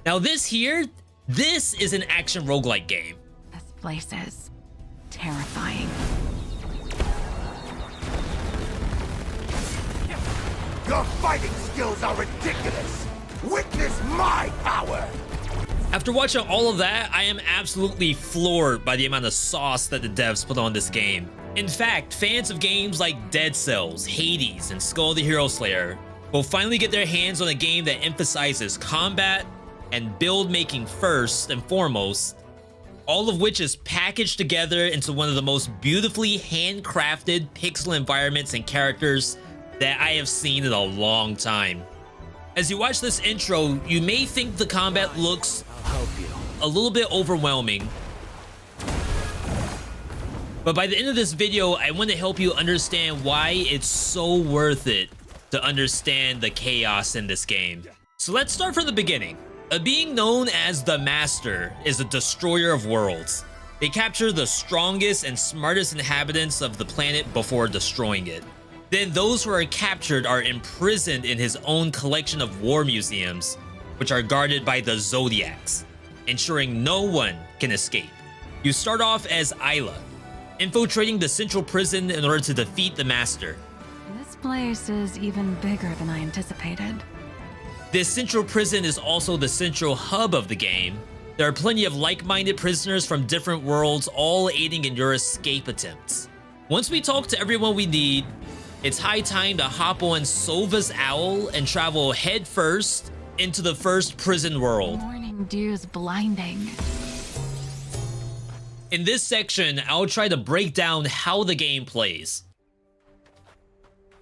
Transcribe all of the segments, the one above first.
Now this is an action roguelike game. This place is terrifying. Your fighting skills are ridiculous! Witness my power! After watching all of that, I am absolutely floored by the amount of sauce that the devs put on this game. In fact, fans of games like Dead Cells, Hades, and Skul The Hero Slayer will finally get their hands on a game that emphasizes combat and build making first and foremost, all of which is packaged together into one of the most beautifully handcrafted pixel environments and characters that I have seen in a long time. As you watch this intro, you may think the combat looks a little bit overwhelming, but by the end of this video, I want to help you understand why it's so worth it to understand the chaos in this game. So let's start from the beginning. A being known as the Master is a destroyer of worlds. They capture the strongest and smartest inhabitants of the planet before destroying it. Then those who are captured are imprisoned in his own collection of war museums, which are guarded by the Zodiacs, ensuring no one can escape. You start off as Isla, infiltrating the central prison in order to defeat the Master. This place is even bigger than I anticipated. This central prison is also the central hub of the game. There are plenty of like-minded prisoners from different worlds, all aiding in your escape attempts. Once we talk to everyone we need, it's high time to hop on Sova's owl and travel headfirst into the first prison world. Morning dew's blinding. In this section, I'll try to break down how the game plays.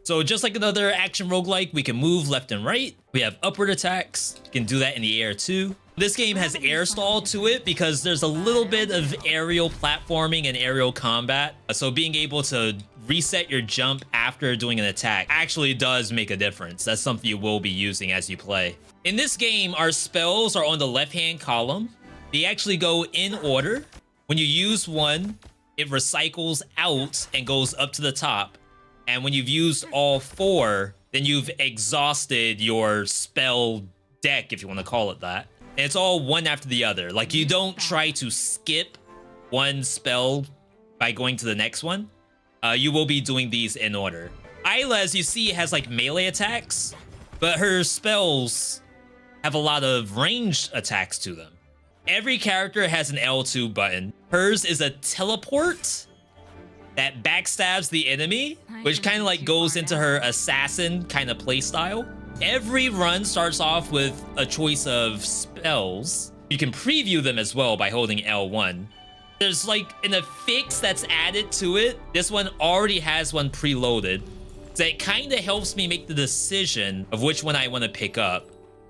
So just like another action roguelike, we can move left and right. We have upward attacks. You can do that in the air too. This game has air stall to it because there's a little bit of aerial platforming and aerial combat. So being able to reset your jump after doing an attack actually does make a difference. That's something you will be using as you play. In this game, our spells are on the left-hand column. They actually go in order. When you use one, it recycles out and goes up to the top. And when you've used all four, then you've exhausted your spell deck, if you want to call it that. And it's all one after the other. Like, you don't try to skip one spell by going to the next one. You will be doing these in order. Isla, as you see, has like melee attacks, but her spells have a lot of ranged attacks to them. Every character has an L2 button. Hers is a teleport that backstabs the enemy, which kind of like goes into her assassin kind of playstyle. Every run starts off with a choice of spells. You can preview them as well by holding L1. There's like an affix that's added to it. This one already has one preloaded. So it kind of helps me make the decision of which one I want to pick up.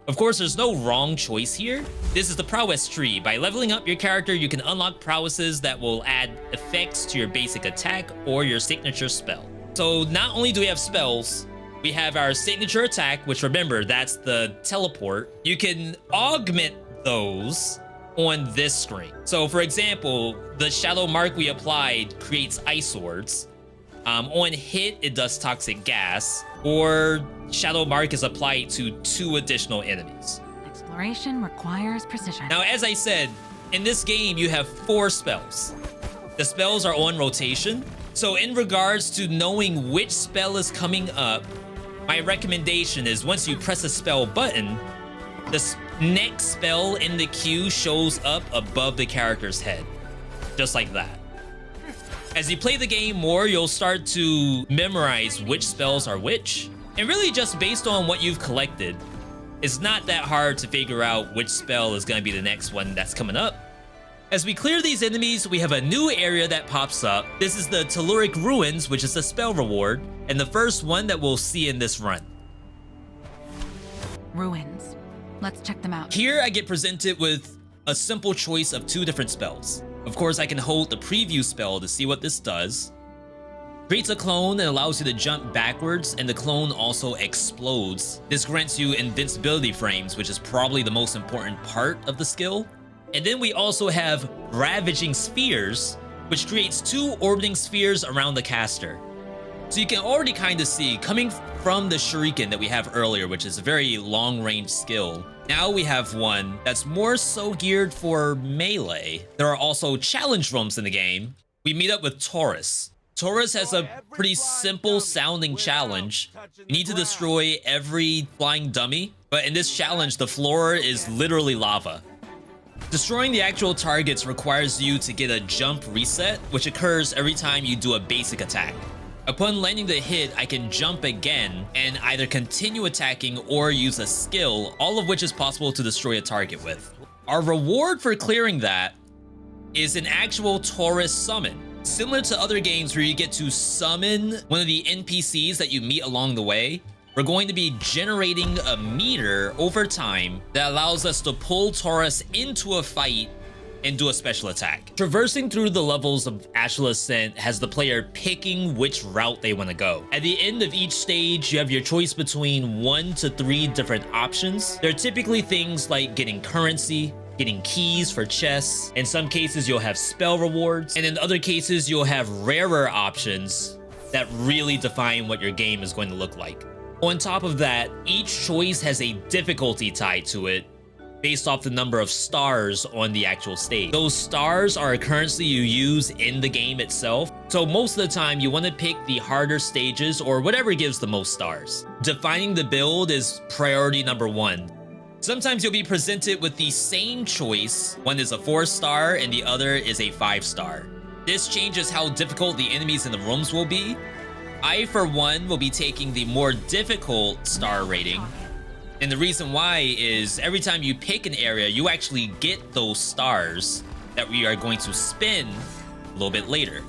Of course, there's no wrong choice here. This is the prowess tree. By leveling up your character, you can unlock prowesses that will add effects to your basic attack or your signature spell. So not only do we have spells, we have our signature attack, which remember, that's the teleport. You can augment those on this screen. So for example, the shadow mark we applied creates ice swords. On hit, it does toxic gas, or shadow mark is applied to 2 additional enemies. Exploration requires precision. Now, as I said, in this game, you have 4 spells. The spells are on rotation. So in regards to knowing which spell is coming up, my recommendation is once you press a spell button, the next spell in the queue shows up above the character's head, just like that. As you play the game more, you'll start to memorize which spells are which. And really just based on what you've collected, it's not that hard to figure out which spell is going to be the next one that's coming up. As we clear these enemies, we have a new area that pops up. This is the Telluric Ruins, which is a spell reward, and the first one that we'll see in this run. Ruins. Let's check them out. Here I get presented with a simple choice of 2 different spells. Of course, I can hold the preview spell to see what this does. Creates a clone and allows you to jump backwards, and the clone also explodes. This grants you invincibility frames, which is probably the most important part of the skill. And then we also have Ravaging Spheres, which creates 2 orbiting spheres around the caster. So you can already kind of see, coming from the shuriken that we have earlier, which is a very long-range skill. Now we have one that's more so geared for melee. There are also challenge rooms in the game. We meet up with Taurus. Taurus has a pretty simple sounding challenge. You need to destroy every flying dummy, but in this challenge, the floor is literally lava. Destroying the actual targets requires you to get a jump reset, which occurs every time you do a basic attack. Upon landing the hit, I can jump again and either continue attacking or use a skill, all of which is possible to destroy a target with. Our reward for clearing that is an actual Taurus summon. Similar to other games where you get to summon one of the NPCs that you meet along the way, we're going to be generating a meter over time that allows us to pull Taurus into a fight and do a special attack. Traversing through the levels of Astral Ascent has the player picking which route they want to go. At the end of each stage, you have your choice between 1 to 3 different options. There are typically things like getting currency, getting keys for chests. In some cases, you'll have spell rewards, and in other cases, you'll have rarer options that really define what your game is going to look like. On top of that, each choice has a difficulty tied to it based off the number of stars on the actual stage. Those stars are a currency you use in the game itself, so most of the time you want to pick the harder stages or whatever gives the most stars. Defining the build is priority number 1. Sometimes you'll be presented with the same choice. One is a 4-star and the other is a 5-star. This changes how difficult the enemies in the rooms will be. I, for one, will be taking the more difficult star rating. And the reason why is every time you pick an area, you actually get those stars that we are going to spin a little bit later.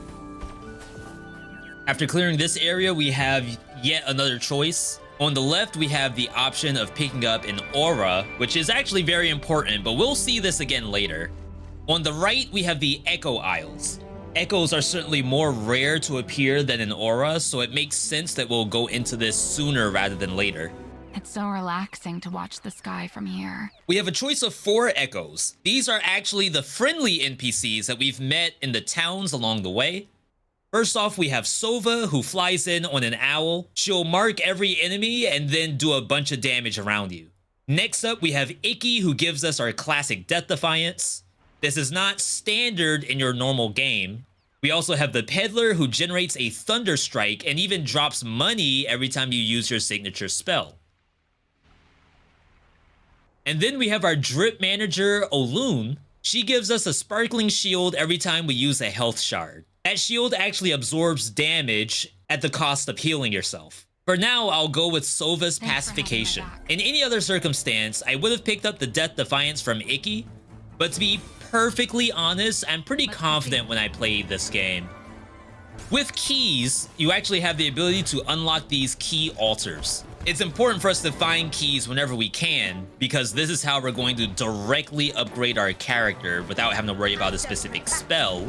After clearing this area, we have yet another choice. On the left, we have the option of picking up an aura, which is actually very important, but we'll see this again later. On the right, we have the Echo Isles. Echoes are certainly more rare to appear than an aura, so it makes sense that we'll go into this sooner rather than later. It's so relaxing to watch the sky from here. We have a choice of 4 echoes. These are actually the friendly NPCs that we've met in the towns along the way. First off, we have Sova, who flies in on an owl. She'll mark every enemy and then do a bunch of damage around you. Next up, we have Icky, who gives us our classic Death Defiance. This is not standard in your normal game. We also have the Peddler, who generates a Thunder Strike and even drops money every time you use your signature spell. And then we have our Drip Manager, Olun. She gives us a Sparkling Shield every time we use a Health Shard. That shield actually absorbs damage at the cost of healing yourself. For now, I'll go with Sova's Pacification. In any other circumstance, I would have picked up the Death Defiance from Icky, but to be perfectly honest, I'm pretty confident when I played this game. With keys, you actually have the ability to unlock these key altars. It's important for us to find keys whenever we can, because this is how we're going to directly upgrade our character without having to worry about a specific spell,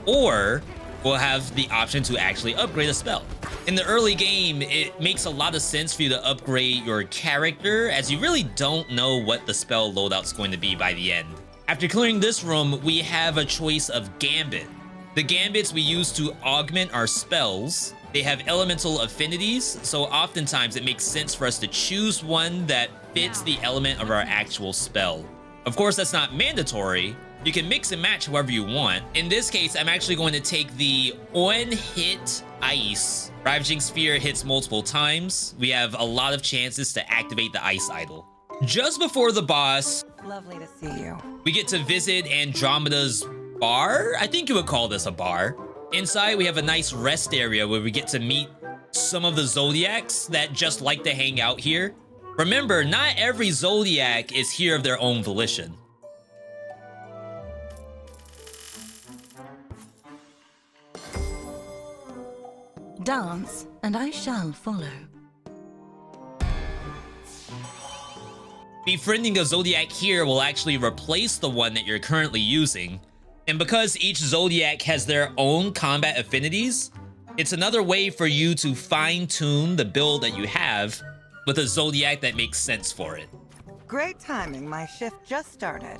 or we'll have the option to actually upgrade a spell. In the early game, it makes a lot of sense for you to upgrade your character, as you really don't know what the spell loadout's going to be by the end. After clearing this room, we have a choice of Gambit. The Gambits we use to augment our spells. They have elemental affinities, so oftentimes it makes sense for us to choose one that fits the element of our actual spell. Of course, that's not mandatory. You can mix and match however you want. In this case, I'm actually going to take the on-hit ice. Ravaging Sphere hits multiple times. We have a lot of chances to activate the ice idol. Just before the boss, lovely to see you. We get to visit Andromeda's bar? I think you would call this a bar. Inside, we have a nice rest area where we get to meet some of the Zodiacs that just like to hang out here. Remember, not every Zodiac is here of their own volition. Dance, and I shall follow. Befriending a Zodiac here will actually replace the one that you're currently using. And because each Zodiac has their own combat affinities, it's another way for you to fine-tune the build that you have with a Zodiac that makes sense for it. Great timing, my shift just started.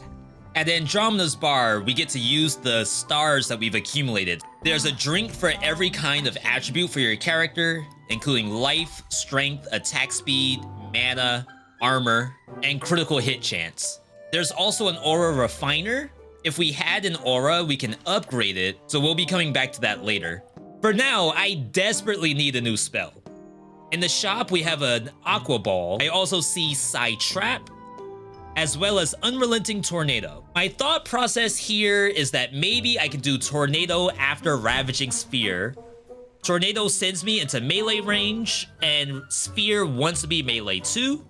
At Andromeda's bar, we get to use the stars that we've accumulated. There's a drink for every kind of attribute for your character, including life, strength, attack speed, mana, armor, and critical hit chance. There's also an aura refiner. If we had an aura, we can upgrade it, so we'll be coming back to that later. For now, I desperately need a new spell. In the shop, we have an Aqua Ball. I also see Psy Trap, as well as Unrelenting Tornado. My thought process here is that maybe I can do Tornado after Ravaging Sphere. Tornado sends me into melee range, and Sphere wants to be melee too.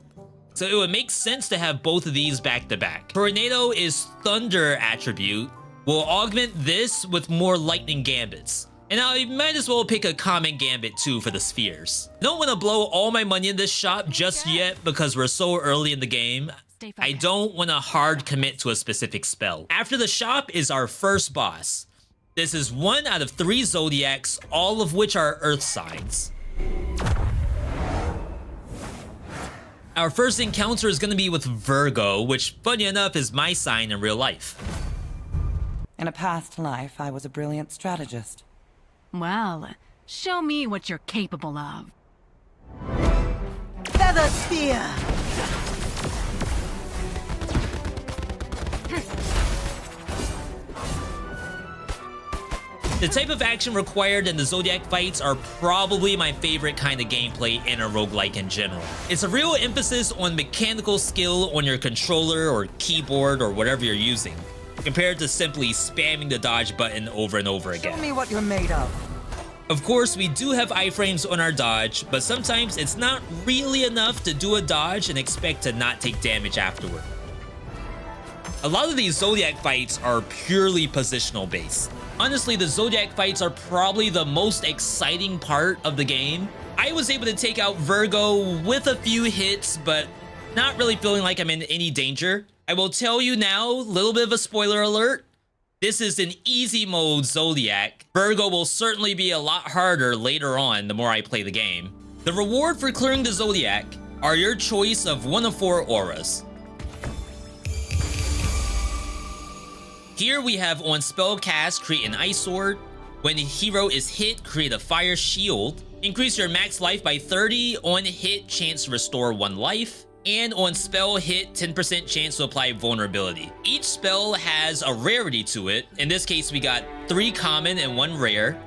So it would make sense to have both of these back to back. Tornado is Thunder attribute. We'll augment this with more Lightning Gambits. And I might as well pick a common gambit too for the spheres. I don't want to blow all my money in this shop just yet because we're so early in the game. I don't want to hard commit to a specific spell. After the shop is our first boss. This is one out of 3 Zodiacs, all of which are Earth signs. Our first encounter is going to be with Virgo, which funny enough is my sign in real life. In a past life, I was a brilliant strategist. Well, show me what you're capable of. Feather Spear! The type of action required in the Zodiac fights are probably my favorite kind of gameplay in a roguelike in general. It's a real emphasis on mechanical skill on your controller or keyboard or whatever you're using, compared to simply spamming the dodge button over and over again. Show me what you're made of. Of course, we do have iframes on our dodge, but sometimes it's not really enough to do a dodge and expect to not take damage afterward. A lot of these Zodiac fights are purely positional based. Honestly, the Zodiac fights are probably the most exciting part of the game. I was able to take out Virgo with a few hits, but not really feeling like I'm in any danger. I will tell you now, little bit of a spoiler alert, this is an easy mode Zodiac. Virgo will certainly be a lot harder later on the more I play the game. The reward for clearing the Zodiac are your choice of 1 of 4 auras. Here we have on spell cast, create an ice sword. When the hero is hit, create a fire shield. Increase your max life by 30. On hit, chance to restore 1 life. And on spell hit, 10% chance to apply vulnerability. Each spell has a rarity to it. In this case, we got 3 common and 1 rare.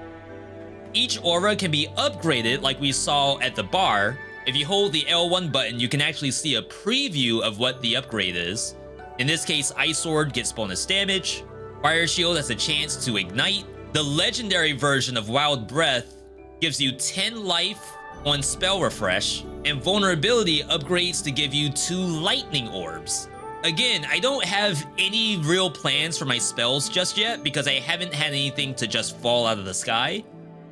Each aura can be upgraded like we saw at the bar. If you hold the L1 button, you can actually see a preview of what the upgrade is. In this case, Ice Sword gets bonus damage. Fire Shield has a chance to ignite. The legendary version of Wild Breath gives you 10 life on spell refresh, and vulnerability upgrades to give you 2 lightning orbs. Again, I don't have any real plans for my spells just yet because I haven't had anything to just fall out of the sky.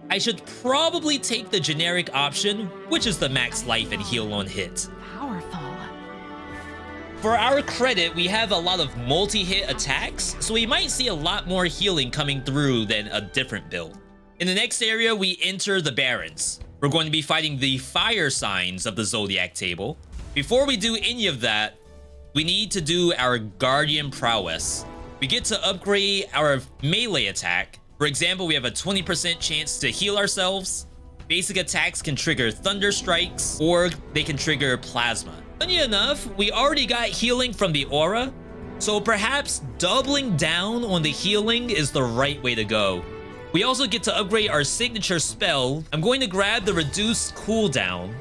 I should probably take the generic option, which is the max life and heal on hit. Powerful. For our credit, we have a lot of multi-hit attacks, so we might see a lot more healing coming through than a different build. In the next area, we enter the Barrens. We're going to be fighting the fire signs of the Zodiac table. Before we do any of that, we need to do our Guardian Prowess. We get to upgrade our melee attack. For example, we have a 20% chance to heal ourselves. Basic attacks can trigger Thunder Strikes, or they can trigger Plasma. Funny enough, we already got healing from the aura, so perhaps doubling down on the healing is the right way to go. We also get to upgrade our signature spell. I'm going to grab the reduced cooldown,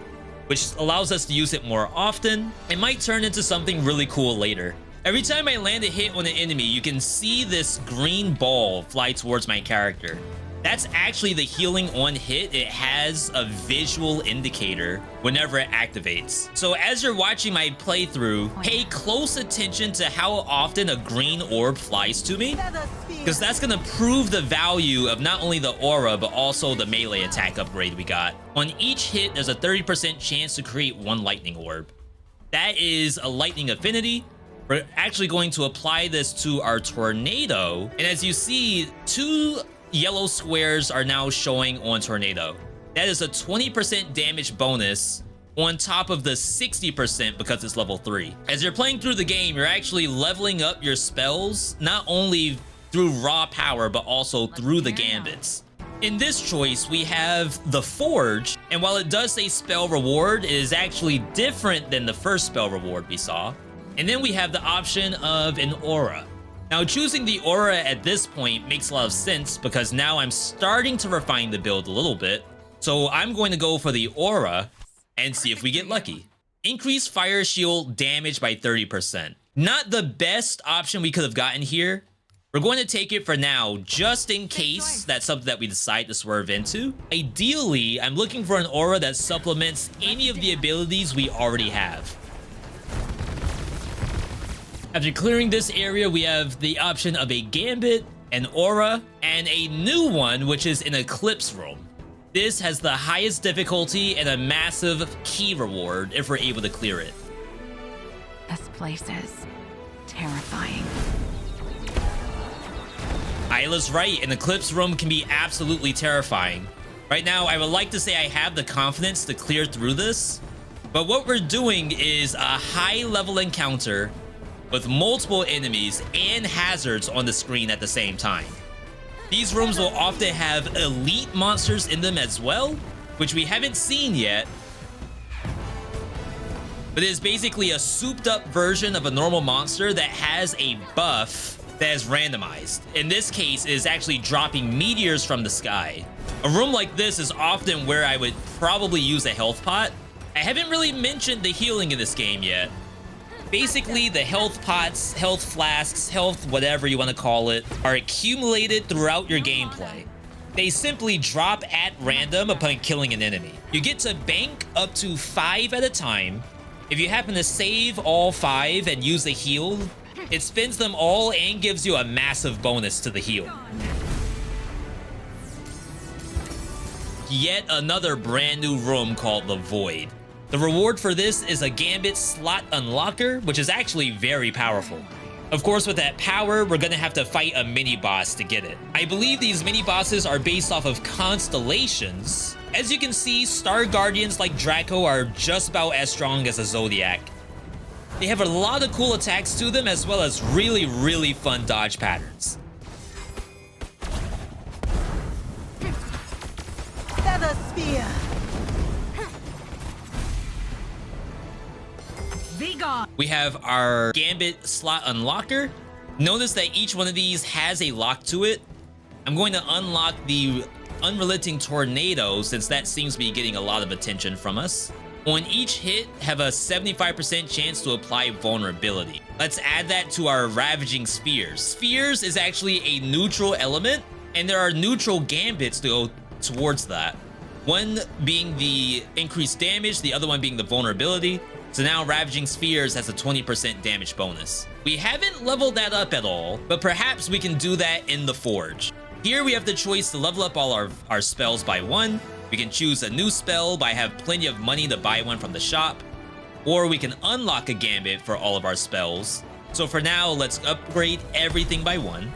which allows us to use it more often. It might turn into something really cool later. Every time I land a hit on an enemy, you can see this green ball fly towards my character. That's actually the healing on hit. It has a visual indicator whenever it activates. So as you're watching my playthrough, pay close attention to how often a green orb flies to me, because that's gonna prove the value of not only the aura, but also the melee attack upgrade we got. On each hit, there's a 30% chance to create 1 lightning orb. That is a lightning affinity. We're actually going to apply this to our tornado. And as you see, 2 yellow squares are now showing on tornado. That is a 20% damage bonus on top of the 60% because it's level 3. As you're playing through the game, you're actually leveling up your spells, not only through raw power, but also through the gambits. In this choice, we have the Forge, and while it does say spell reward, it is actually different than the first spell reward we saw. And then we have the option of an aura. Now, choosing the aura at this point makes a lot of sense because now I'm starting to refine the build a little bit. So I'm going to go for the aura and see if we get lucky. Increase fire shield damage by 30%. Not the best option we could have gotten here. We're going to take it for now, just in case that's something that we decide to swerve into. Ideally, I'm looking for an aura that supplements any of the abilities we already have. After clearing this area, we have the option of a Gambit, an aura, and a new one, which is an Eclipse room. This has the highest difficulty and a massive key reward if we're able to clear it. This place is terrifying. Isla's right, an Eclipse room can be absolutely terrifying. Right now, I would like to say I have the confidence to clear through this, but what we're doing is a high-level encounter with multiple enemies and hazards on the screen at the same time. These rooms will often have elite monsters in them as well, which we haven't seen yet, but it is basically a souped-up version of a normal monster that has a buff that is randomized. In this case, it is actually dropping meteors from the sky. A room like this is often where I would probably use a health pot. I haven't really mentioned the healing in this game yet. Basically, the health pots, health flasks, health whatever you want to call it, are accumulated throughout your gameplay. They simply drop at random upon killing an enemy. You get to bank up to 5 at a time. If you happen to save all 5 and use a heal, it spins them all and gives you a massive bonus to the heal. Yet another brand new room called the Void. The reward for this is a Gambit slot unlocker, which is actually very powerful. Of course, with that power, we're gonna have to fight a mini-boss to get it. I believe these mini-bosses are based off of constellations. As you can see, Star Guardians like Draco are just about as strong as a Zodiac. They have a lot of cool attacks to them, as well as really, really fun dodge patterns. Feather Spear! Be gone! We have our Gambit slot unlocker. Notice that each one of these has a lock to it. I'm going to unlock the Unrelenting Tornado, since that seems to be getting a lot of attention from us. On each hit, have a 75% chance to apply vulnerability. Let's add that to our Ravaging Spheres. Spheres is actually a neutral element, and there are neutral gambits to go towards that. One being the increased damage, the other one being the vulnerability. So now Ravaging Spheres has a 20% damage bonus. We haven't leveled that up at all, but perhaps we can do that in the Forge. Here we have the choice to level up all our spells by 1. We can choose a new spell by have plenty of money to buy one from the shop, or we can unlock a Gambit for all of our spells. So for now, let's upgrade everything by 1.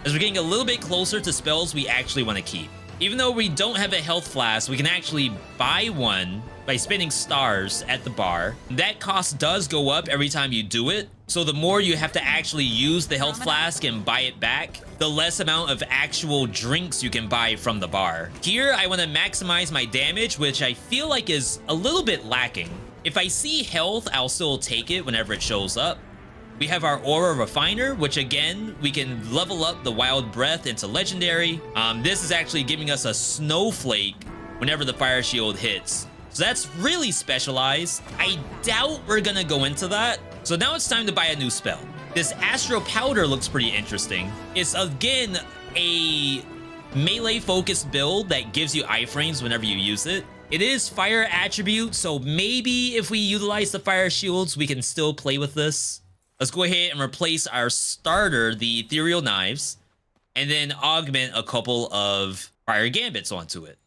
As we're getting a little bit closer to spells we actually want to keep. Even though we don't have a health flask, we can actually buy one by spending stars at the bar. That cost does go up every time you do it, so the more you have to actually use the health flask and buy it back, the less amount of actual drinks you can buy from the bar. Here, I want to maximize my damage, which I feel like is a little bit lacking. If I see health, I'll still take it whenever it shows up. We have our Aura Refiner, which again, we can level up the Wild Breath into Legendary. This is actually giving us a Snowflake whenever the Fire Shield hits. So that's really specialized. I doubt we're gonna go into that. So now it's time to buy a new spell. This Astral Powder looks pretty interesting. It's again a melee focused build that gives you iframes whenever you use it. It is fire attribute, so maybe if we utilize the fire shields, we can still play with this. Let's go ahead and replace our starter, the Ethereal Knives, and then augment a couple of fire gambits onto it.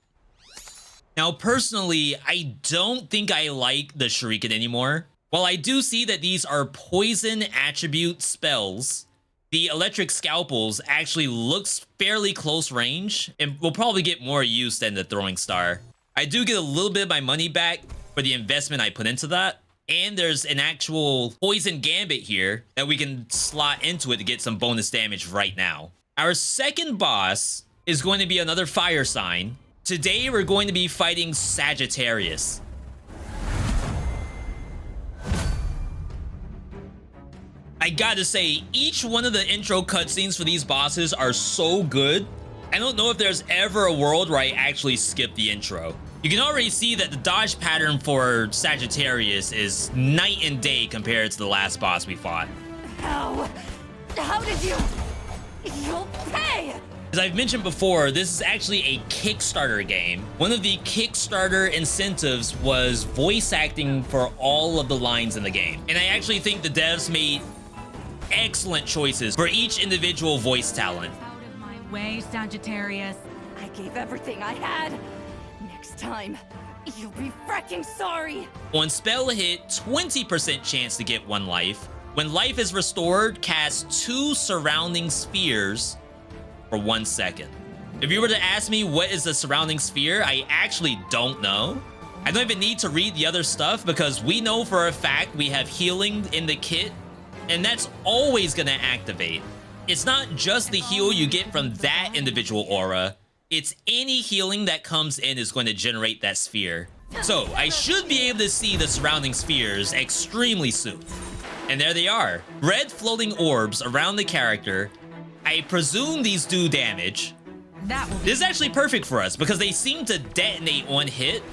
Now, personally, I don't think I like the Shuriken anymore. While I do see that these are poison attribute spells, the electric scalpels actually looks fairly close range and will probably get more use than the throwing star. I do get a little bit of my money back for the investment I put into that. And there's an actual poison gambit here that we can slot into it to get some bonus damage right now. Our second boss is going to be another fire sign. Today, we're going to be fighting Sagittarius. I gotta say, each one of the intro cutscenes for these bosses are so good. I don't know if there's ever a world where I actually skip the intro. You can already see that the dodge pattern for Sagittarius is night and day compared to the last boss we fought. How did you? You'll pay! As I've mentioned before, this is actually a Kickstarter game. One of the Kickstarter incentives was voice acting for all of the lines in the game. And I actually think the devs made excellent choices for each individual voice talent. Out of my way, Sagittarius. I gave everything I had. Next time, you'll be fracking sorry. On spell hit, 20% chance to get 1 life. When life is restored, cast 2 surrounding spheres for 1 second. If you were to ask me what is a surrounding sphere, I actually don't know. I don't even need to read the other stuff because we know for a fact we have healing in the kit, and that's always gonna activate. It's not just the heal you get from that individual aura, it's any healing that comes in is going to generate that sphere. So I should be able to see the surrounding spheres extremely soon. And there they are, red floating orbs around the character. I presume these do damage. This is actually perfect for us because they seem to detonate on hit,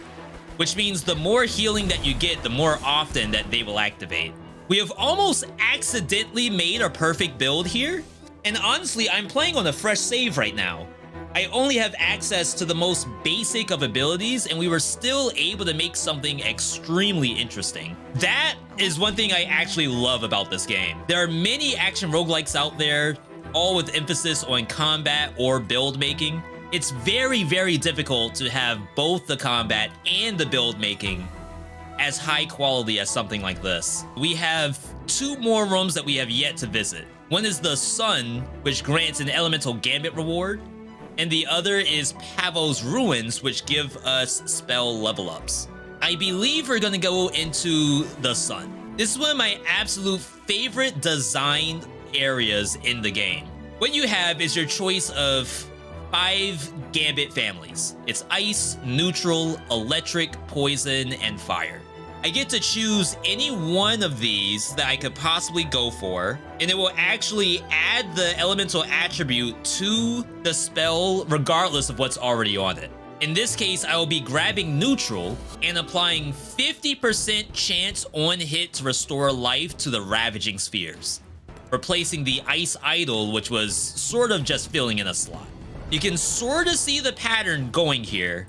which means the more healing that you get, the more often that they will activate. We have almost accidentally made a perfect build here. And honestly, I'm playing on a fresh save right now. I only have access to the most basic of abilities, and we were still able to make something extremely interesting. That is one thing I actually love about this game. There are many action roguelikes out there, all with emphasis on combat or build making. It's very, very difficult to have both the combat and the build making as high quality as something like this. We have 2 more rooms that we have yet to visit. One is the Sun, which grants an elemental gambit reward, and the other is Pavo's Ruins, which give us spell level ups. I believe we're gonna go into the Sun. This is one of my absolute favorite designed areas in the game. What you have is your choice of 5 gambit families. It's ice, neutral, electric, poison, and fire. I get to choose any one of these that I could possibly go for, and it will actually add the elemental attribute to the spell regardless of what's already on it. In this case, I will be grabbing neutral and applying 50% chance on hit to restore life to the ravaging spheres, replacing the ice idol, which was sort of just filling in a slot. You can sort of see the pattern going here.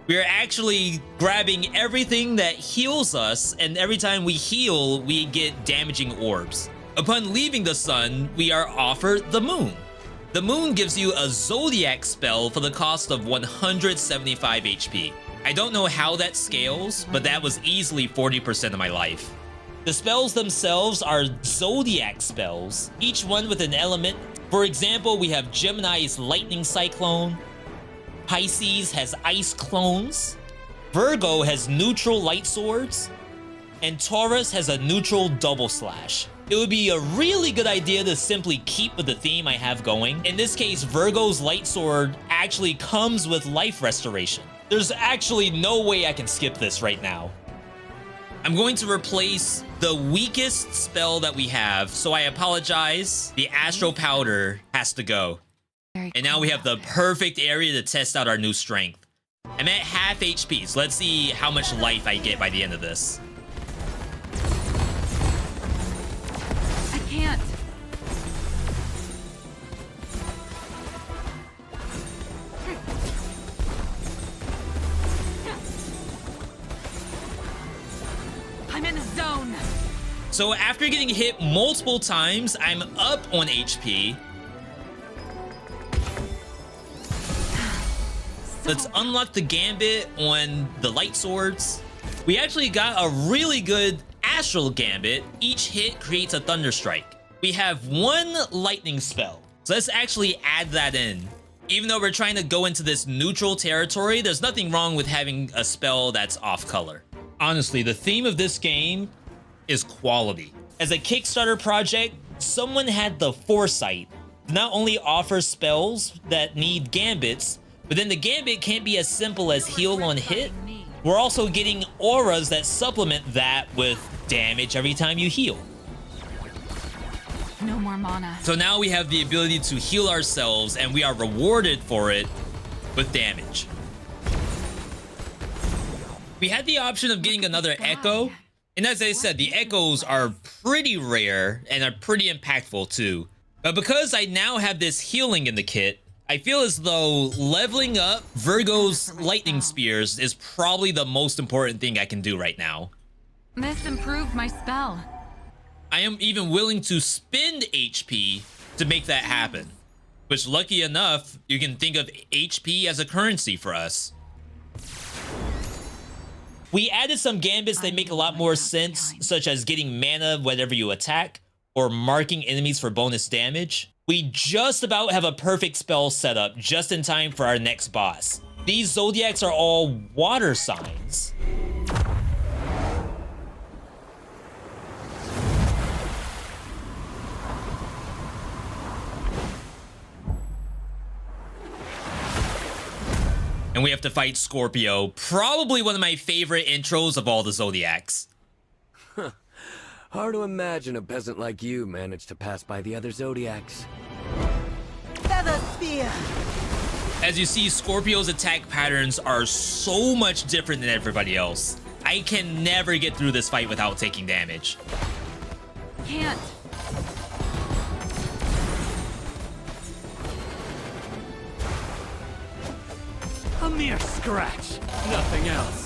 We are actually grabbing everything that heals us, and every time we heal, we get damaging orbs. Upon leaving the Sun, we are offered the Moon. The Moon gives you a Zodiac spell for the cost of 175 HP. I don't know how that scales, but that was easily 40% of my life. The spells themselves are Zodiac spells, each one with an element. For example, we have Gemini's Lightning Cyclone, Pisces has Ice Clones, Virgo has neutral light swords, and Taurus has a neutral double slash. It would be a really good idea to simply keep with the theme I have going. In this case, Virgo's light sword actually comes with life restoration. There's actually no way I can skip this right now. I'm going to replace the weakest spell that we have, so I apologize. The Astral Powder has to go. And now we have the perfect area to test out our new strength. I'm at half HP, so let's see how much life I get by the end of this. I can't. I'm in the zone. So after getting hit multiple times, I'm up on HP. Let's unlock the Gambit on the light swords. We actually got a really good Astral Gambit. Each hit creates a Thunder Strike. We have 1 lightning spell. So let's actually add that in. Even though we're trying to go into this neutral territory, there's nothing wrong with having a spell that's off color. Honestly, the theme of this game is quality. As a Kickstarter project, someone had the foresight not only offer spells that need gambits, but then the gambit can't be as simple as heal on hit. We're also getting auras that supplement that with damage every time you heal. No more mana. So now we have the ability to heal ourselves, and we are rewarded for it with damage. We had the option of getting another echo, and as I said, the echoes are pretty rare and are pretty impactful too. But because I now have this healing in the kit, I feel as though leveling up Virgo's lightning spears is probably the most important thing I can do right now. This improved my spell. I am even willing to spend HP to make that happen. Which, lucky enough, you can think of HP as a currency for us. We added some gambits that make a lot more sense, such as getting mana whenever you attack, or marking enemies for bonus damage. We just about have a perfect spell set up just in time for our next boss. These Zodiacs are all water signs. And we have to fight Scorpio, probably one of my favorite intros of all the Zodiacs. Hard to imagine a peasant like you managed to pass by the other Zodiacs. Feather spear. As you see, Scorpio's attack patterns are so much different than everybody else. I can never get through this fight without taking damage. Can't. A mere scratch, nothing else.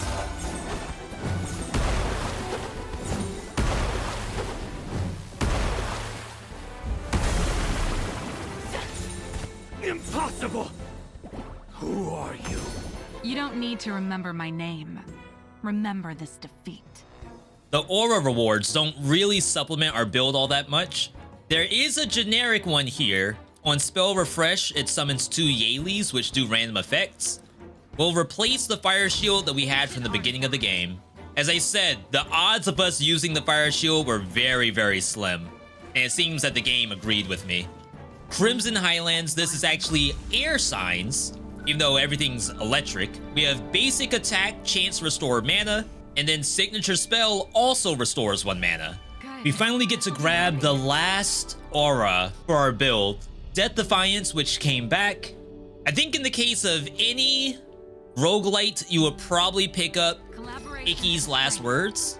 Impossible! Who are you? You don't need to remember my name. Remember this defeat. The aura rewards don't really supplement our build all that much. There is a generic one here. On spell refresh, it summons 2 Yaleys, which do random effects. We'll replace the fire shield that we had from the beginning of the game. As I said, the odds of us using the fire shield were very, very slim. And it seems that the game agreed with me. Crimson Highlands, this is actually air signs, even though everything's electric. We have basic attack, chance restore mana, and then signature spell also restores 1 mana. We finally get to grab the last aura for our build, Death Defiance, which came back. I think in the case of any roguelite, you would probably pick up Icky's last words.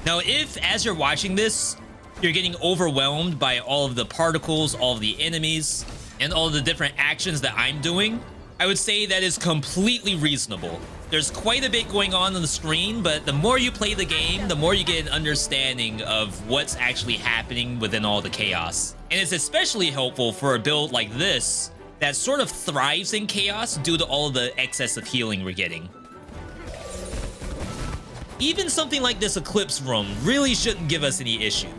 Now, if, as you're watching this, you're getting overwhelmed by all of the particles, all of the enemies, and all of the different actions that I'm doing, I would say that is completely reasonable. There's quite a bit going on the screen, but the more you play the game, the more you get an understanding of what's actually happening within all the chaos. And it's especially helpful for a build like this that sort of thrives in chaos due to all of the excess of healing we're getting. Even something like this Eclipse room really shouldn't give us any issue.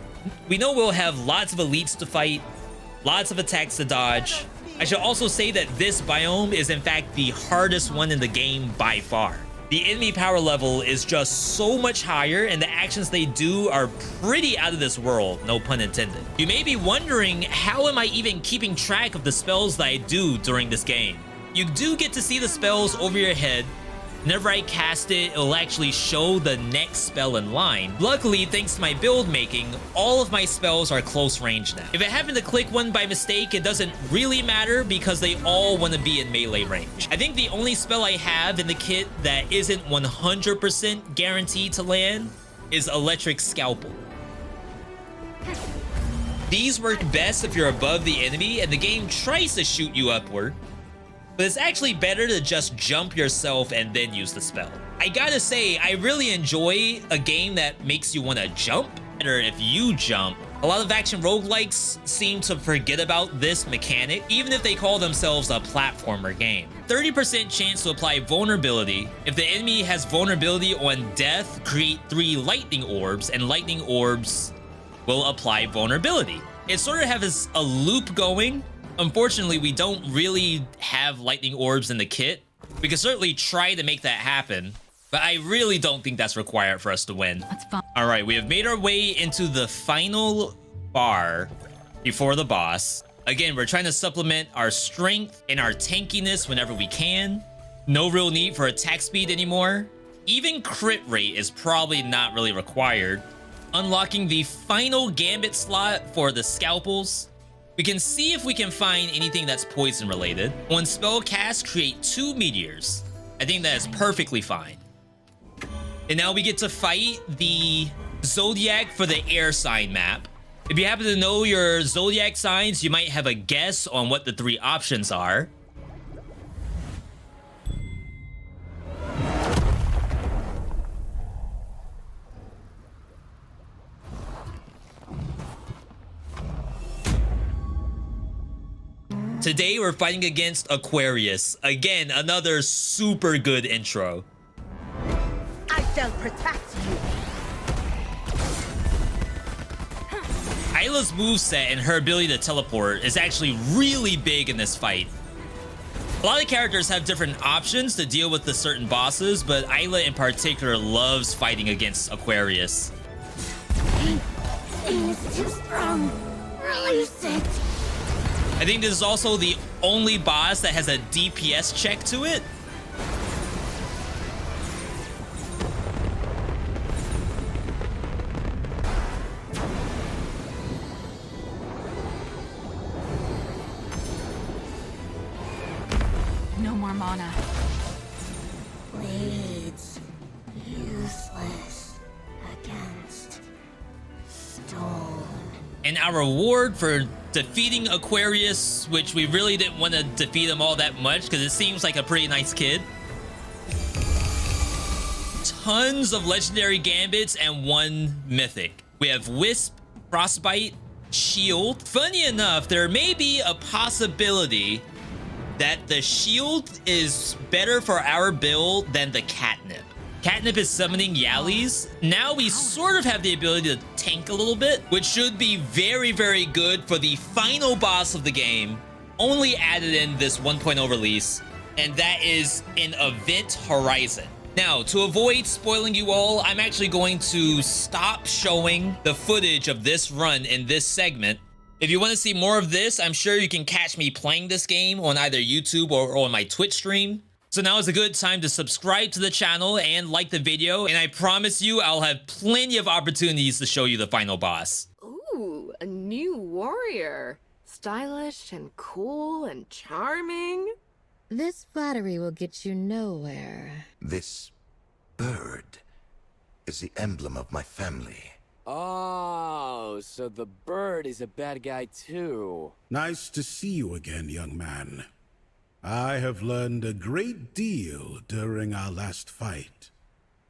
We know we'll have lots of elites to fight, lots of attacks to dodge. I should also say that this biome is in fact the hardest one in the game by far. The enemy power level is just so much higher, and the actions they do are pretty out of this world, no pun intended. You may be wondering, how am I even keeping track of the spells that I do during this game? You do get to see the spells over your head. Whenever I cast it, it'll actually show the next spell in line. Luckily, thanks to my build making, all of my spells are close range now. If I happen to click one by mistake, it doesn't really matter because they all want to be in melee range. I think the only spell I have in the kit that isn't 100% guaranteed to land is Electric Scalpel. These work best if you're above the enemy and the game tries to shoot you upward. But it's actually better to just jump yourself and then use the spell. I gotta say, I really enjoy a game that makes you want to jump. Better if you jump. A lot of action roguelikes seem to forget about this mechanic, even if they call themselves a platformer game. 30% chance to apply vulnerability. If the enemy has vulnerability on death, create 3 lightning orbs, and lightning orbs will apply vulnerability. It sort of has a loop going. Unfortunately, we don't really have lightning orbs in the kit. We can certainly try to make that happen, but I really don't think that's required for us to win. That's fine. All right, we have made our way into the final bar before the boss. Again, we're trying to supplement our strength and our tankiness whenever we can. No real need for attack speed anymore. Even crit rate is probably not really required. Unlocking the final gambit slot for the scalpels. We can see if we can find anything that's poison related. On spell cast, create 2 meteors. I think that is perfectly fine. And now we get to fight the Zodiac for the air sign map. If you happen to know your Zodiac signs, you might have a guess on what the 3 options are. Today we're fighting against Aquarius. Again, another super good intro. I shall protect you. Isla's moveset and her ability to teleport is actually really big in this fight. A lot of characters have different options to deal with the certain bosses, but Isla in particular loves fighting against Aquarius. It's too strong. Release it. I think this is also the only boss that has a DPS check to it. No more mana. Blades. Useless. Against stone. And our reward for defeating Aquarius, which we really didn't want to defeat him all that much because it seems like a pretty nice kid. Tons of legendary gambits and 1 mythic. We have Wisp, Frostbite, Shield. Funny enough, there may be a possibility that the Shield is better for our build than the Catnip. Catnip is summoning Yallies. Now we sort of have the ability to tank a little bit, which should be very, very good for the final boss of the game. Only added in this 1.0 release, and that is an Event Horizon. Now, to avoid spoiling you all, I'm actually going to stop showing the footage of this run in this segment. If you want to see more of this, I'm sure you can catch me playing this game on either YouTube or on my Twitch stream. So now is a good time to subscribe to the channel and like the video, and I promise you I'll have plenty of opportunities to show you the final boss. Ooh, a new warrior. Stylish and cool and charming. This flattery will get you nowhere. This bird is the emblem of my family. Oh, so the bird is a bad guy too. Nice to see you again, young man. I have learned a great deal during our last fight.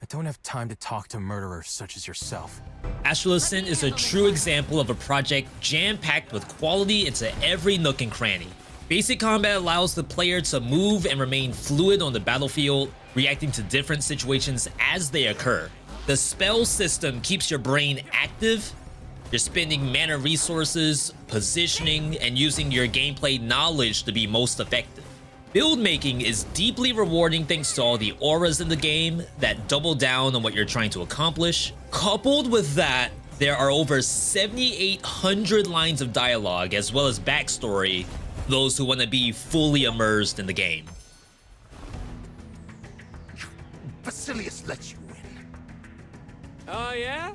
I don't have time to talk to murderers such as yourself. Astral Ascent is a true example of a project jam-packed with quality into every nook and cranny. Basic combat allows the player to move and remain fluid on the battlefield, reacting to different situations as they occur. The spell system keeps your brain active. You're spending mana resources, positioning, and using your gameplay knowledge to be most effective. Build making is deeply rewarding thanks to all the auras in the game that double down on what you're trying to accomplish. Coupled with that, there are over 7,800 lines of dialogue as well as backstory, those who want to be fully immersed in the game. Basilius let you win. Oh yeah?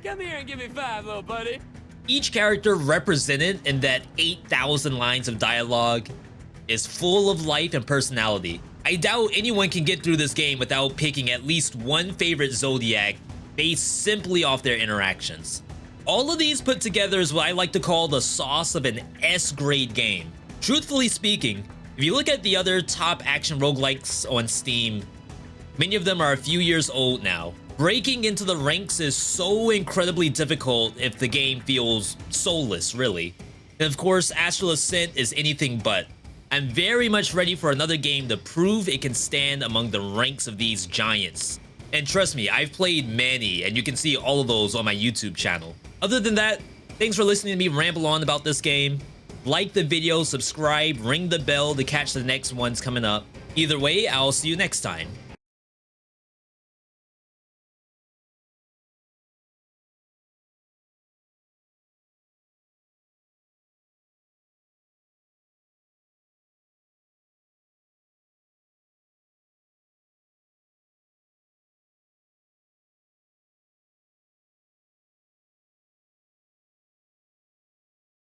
Come here and give me 5, little buddy. Each character represented in that 8,000 lines of dialogue is full of life and personality. I doubt anyone can get through this game without picking at least one favorite Zodiac based simply off their interactions. All of these put together is what I like to call the sauce of an S-grade game. Truthfully speaking, if you look at the other top action roguelikes on Steam, many of them are a few years old now. Breaking into the ranks is so incredibly difficult if the game feels soulless, really. And of course, Astral Ascent is anything but. I'm very much ready for another game to prove it can stand among the ranks of these giants. And trust me, I've played many, and you can see all of those on my YouTube channel. Other than that, thanks for listening to me ramble on about this game. Like the video, subscribe, ring the bell to catch the next ones coming up. Either way, I'll see you next time.